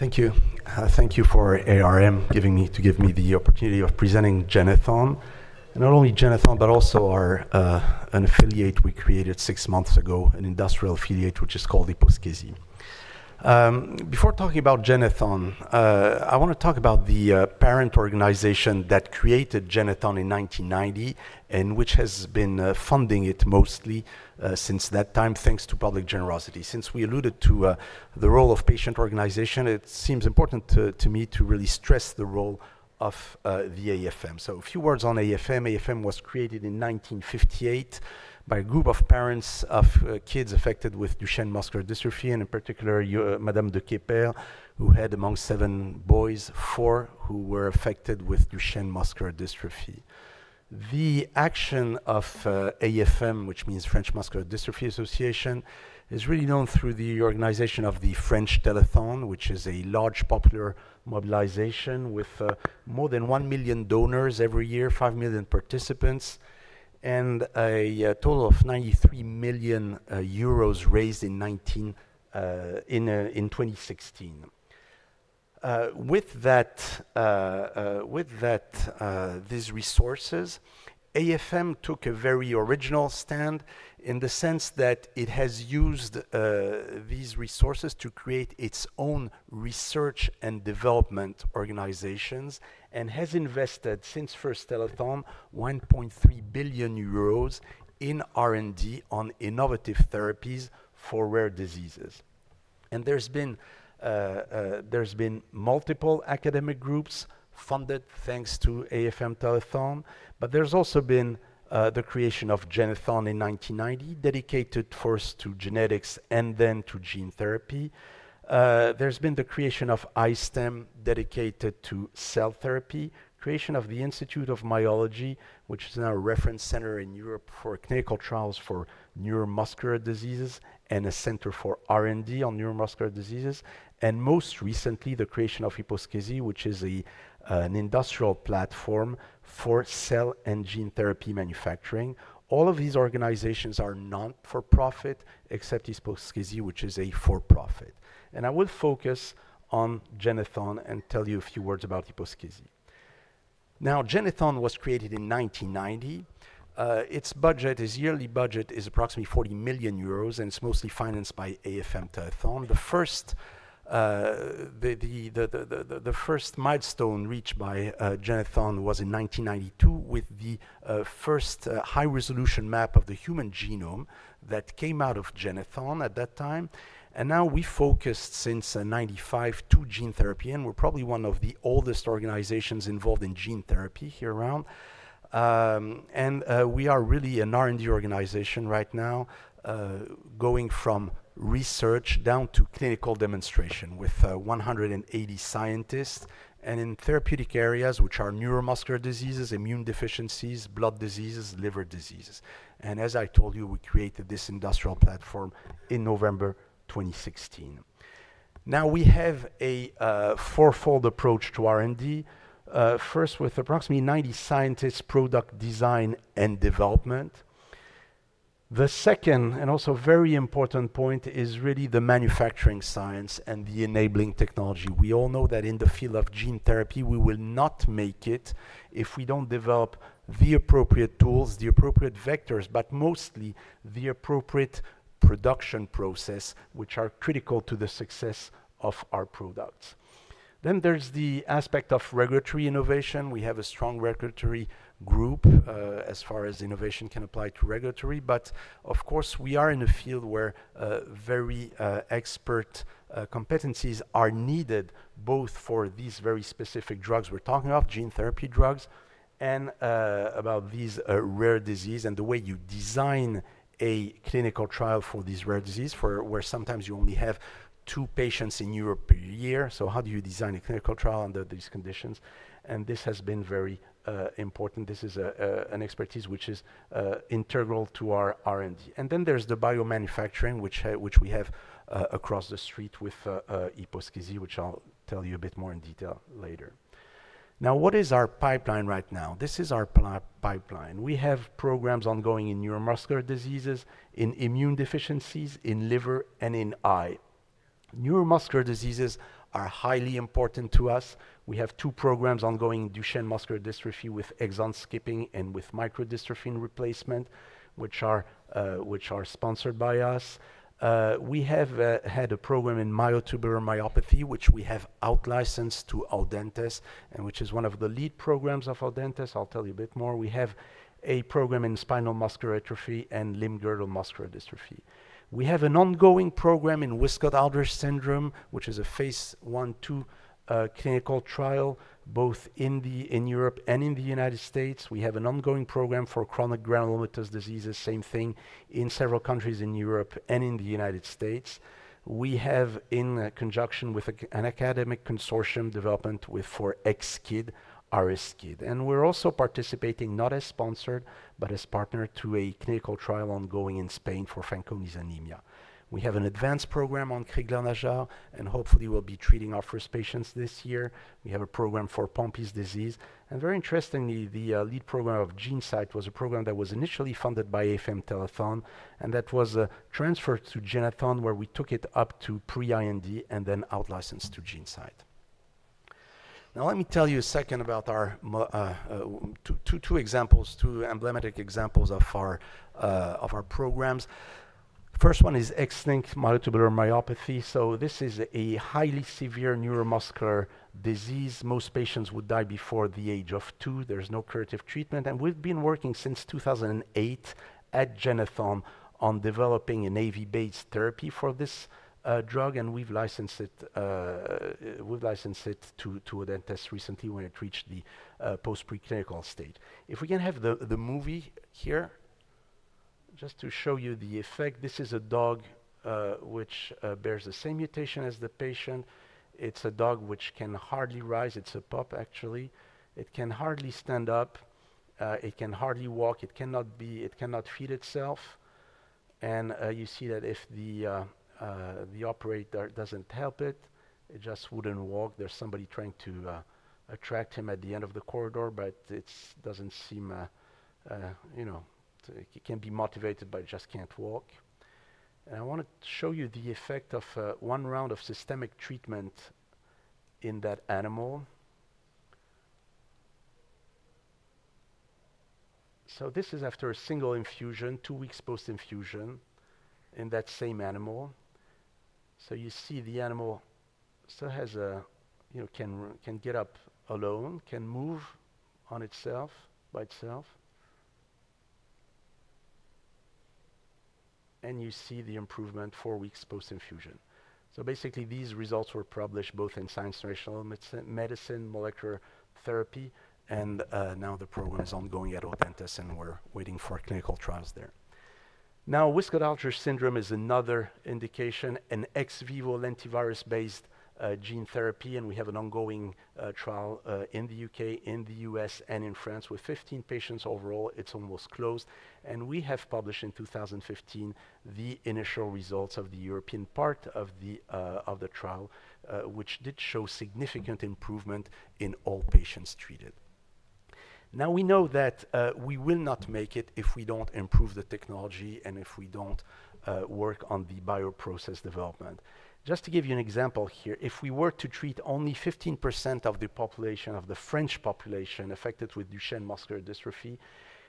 Thank you. Thank you for ARM give me the opportunity of presenting Généthon. And not only Généthon, but also an affiliate we created 6 months ago, an industrial affiliate which is called YposKesi. Before talking about Généthon, I want to talk about the parent organization that created Généthon in 1990 and which has been funding it mostly since that time, thanks to public generosity. Since we alluded to the role of patient organization, it seems important to me to really stress the role of the AFM. So a few words on AFM. AFM was created in 1958 by a group of parents of kids affected with Duchenne muscular dystrophy, and in particular Madame de Quépert, who had among 7 boys, 4 who were affected with Duchenne muscular dystrophy. The action of AFM, which means French Muscular Dystrophy Association, is really known through the organization of the French Telethon, which is a large popular mobilization with more than 1 million donors every year, 5 million participants, and a total of 93 million euros raised in 2016. With these resources, AFM took a very original stand in the sense that it has used these resources to create its own research and development organizations and has invested since first telethon 1.3 billion euros in R&D on innovative therapies for rare diseases. And there's been multiple academic groups funded thanks to AFM-Telethon, but there's also been the creation of Généthon in 1990, dedicated first to genetics and then to gene therapy. There's been the creation of iStem, dedicated to cell therapy, creation of the Institute of Myology, which is now a reference center in Europe for clinical trials for neuromuscular diseases, and a center for R&D on neuromuscular diseases, and most recently the creation of YposKesi, which is an industrial platform for cell and gene therapy manufacturing. All of these organizations are not-for-profit, except YposKesi, which is a for-profit. And I will focus on Généthon and tell you a few words about YposKesi. Now, Généthon was created in 1990. Its yearly budget is approximately 40 million euros, and it's mostly financed by AFM-Telethon. The first milestone reached by Généthon was in 1992 with the first high-resolution map of the human genome that came out of Généthon at that time. And now we focused since 95 to gene therapy, and we're probably one of the oldest organizations involved in gene therapy here around. We are really an R&D organization right now, going from research down to clinical demonstration with 180 scientists, and in therapeutic areas which are neuromuscular diseases, immune deficiencies, blood diseases, liver diseases. And as I told you, we created this industrial platform in November 2016. Now we have a fourfold approach to R&D. First, with approximately 90 scientists, product design and development. The second, and also very important point, is really the manufacturing science and the enabling technology. We all know that in the field of gene therapy, we will not make it if we don't develop the appropriate tools, the appropriate vectors, but mostly the appropriate production process, which are critical to the success of our products. Then there's the aspect of regulatory innovation. We have a strong regulatory group as far as innovation can apply to regulatory, but of course we are in a field where very expert competencies are needed, both for these very specific drugs we're talking about, gene therapy drugs, and about these rare disease and the way you design a clinical trial for these rare disease, where sometimes you only have 2 patients in Europe per year. So how do you design a clinical trial under these conditions? And this has been very important. This is an expertise which is integral to our R&D. And then there's the biomanufacturing, which we have across the street with YposKesi, which I'll tell you a bit more in detail later. Now, what is our pipeline right now? This is our pipeline. We have programs ongoing in neuromuscular diseases, in immune deficiencies, in liver, and in eye. Neuromuscular diseases are highly important to us. We have 2 programs ongoing in Duchenne muscular dystrophy with exon skipping and with microdystrophin replacement, which are sponsored by us. We have had a program in myotubular myopathy, which we have out-licensed to Audentes, and which is one of the lead programs of Audentes. I'll tell you a bit more. We have a program in spinal muscular atrophy and limb-girdle muscular dystrophy. We have an ongoing program in Wiskott-Aldrich syndrome, which is a phase 1/2 clinical trial, both in Europe and in the United States. We have an ongoing program for chronic granulomatous diseases, same thing, in several countries in Europe and in the United States. We have, in conjunction with an academic consortium, development for XKID, RSKID. And we're also participating, not as sponsored, but as partner to a clinical trial ongoing in Spain for Fanconi's anemia. We have an advanced program on Crigler-Najjar, and hopefully we'll be treating our first patients this year. We have a program for Pompe's disease. And very interestingly, the lead program of GeneSight was a program that was initially funded by AFM-Telethon, and that was transferred to Généthon, where we took it up to pre-IND and then out-licensed to GeneSight. Now let me tell you a second about our two examples, 2 emblematic examples of our programs. First one is X-linked myotubular myopathy. So this is a highly severe neuromuscular disease. Most patients would die before the age of 2. There's no curative treatment, and we've been working since 2008 at Généthon on developing an AAV-based therapy for this drug, and we've licensed it to Audentes recently when it reached the post-preclinical stage. If we can have the movie here, just to show you the effect. This is a dog which bears the same mutation as the patient. It's a dog which can hardly rise. It's a pup, actually. It can hardly stand up. It can hardly walk. It cannot feed itself. And you see that if the operator doesn't help it, it just wouldn't walk. There's somebody trying to attract him at the end of the corridor, but it doesn't seem, it can be motivated, but it just can't walk. And I want to show you the effect of 1 round of systemic treatment in that animal. So this is after a single infusion, 2 weeks post-infusion in that same animal. So you see the animal still has can get up alone, can move on itself, by itself. And you see the improvement 4 weeks post-infusion. So basically these results were published both in Science Translational Medicine, Molecular Therapy, and now the program is ongoing at Audentes, and we're waiting for clinical trials there. Now, Wiskott-Aldrich syndrome is another indication, an ex vivo lentivirus-based gene therapy, and we have an ongoing trial in the UK, in the US, and in France with 15 patients overall. It's almost closed, and we have published in 2015 the initial results of the European part of the trial, which did show significant improvement in all patients treated. Now we know that we will not make it if we don't improve the technology and if we don't work on the bioprocess development. Just to give you an example here, if we were to treat only 15% of the population, of the French population affected with Duchenne muscular dystrophy,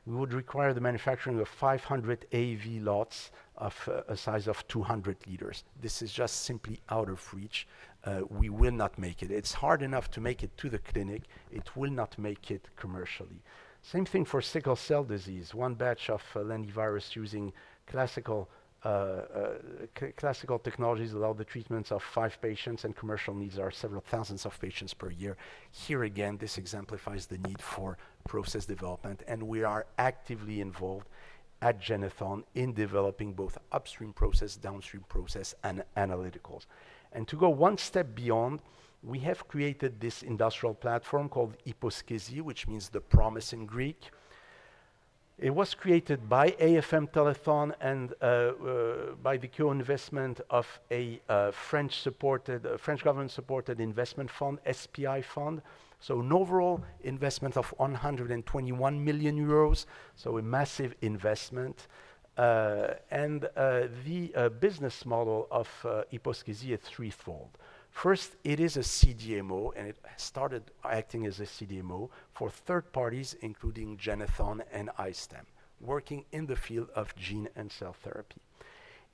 we would require the manufacturing of 500 AAV lots of a size of 200 liters. This is just simply out of reach. We will not make it. It's hard enough to make it to the clinic. It will not make it commercially. Same thing for sickle cell disease. 1 batch of lentivirus using classical technologies allow the treatments of 5 patients, and commercial needs are several thousands of patients per year. Here again, this exemplifies the need for process development, and we are actively involved at Généthon in developing both upstream process, downstream process, and analyticals. And to go 1 step beyond, we have created this industrial platform called YposKesi, which means the promise in Greek. It was created by AFM-Telethon and by the co-investment of a French government-supported investment fund, SPI fund. So an overall investment of 121 million euros, so a massive investment. And the business model of YposKesi is threefold. First, it is a CDMO, and it started acting as a CDMO for third parties, including Généthon and iStem, working in the field of gene and cell therapy.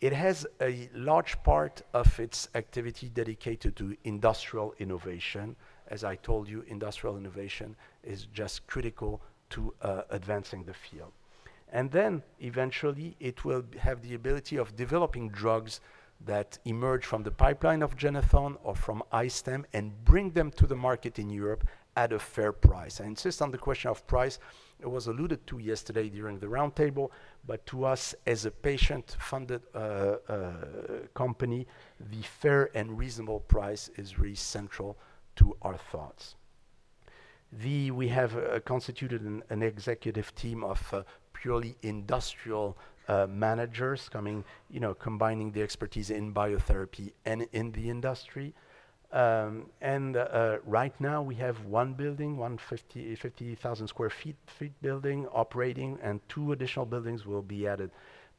It has a large part of its activity dedicated to industrial innovation. As I told you, industrial innovation is just critical to advancing the field. And then, eventually, it will have the ability of developing drugs that emerge from the pipeline of Généthon or from iStem and bring them to the market in Europe at a fair price. I insist on the question of price. It was alluded to yesterday during the roundtable, but to us as a patient-funded company, the fair and reasonable price is really central to our thoughts. We have constituted an executive team of purely industrial managers combining the expertise in biotherapy and in the industry. Right now we have one building, 50,000 square feet building operating, and 2 additional buildings will be added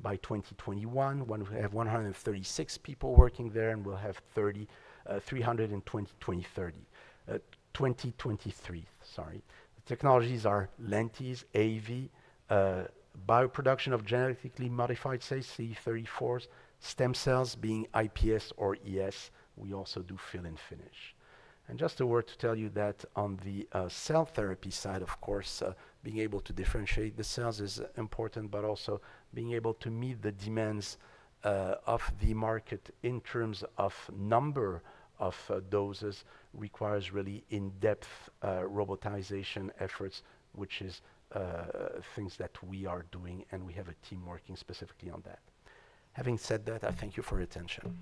by 2021. We have 136 people working there, and we'll have 300 in 2023. Sorry. The technologies are lentis, AV, bioproduction of genetically modified cells, CD34s, stem cells being iPS or ES. We also do fill and finish. And just a word to tell you that on the cell therapy side, of course, being able to differentiate the cells is important, but also being able to meet the demands of the market in terms of number of doses requires really in-depth robotization efforts, which is things that we are doing, and we have a team working specifically on that. Having said that, I thank you for your attention.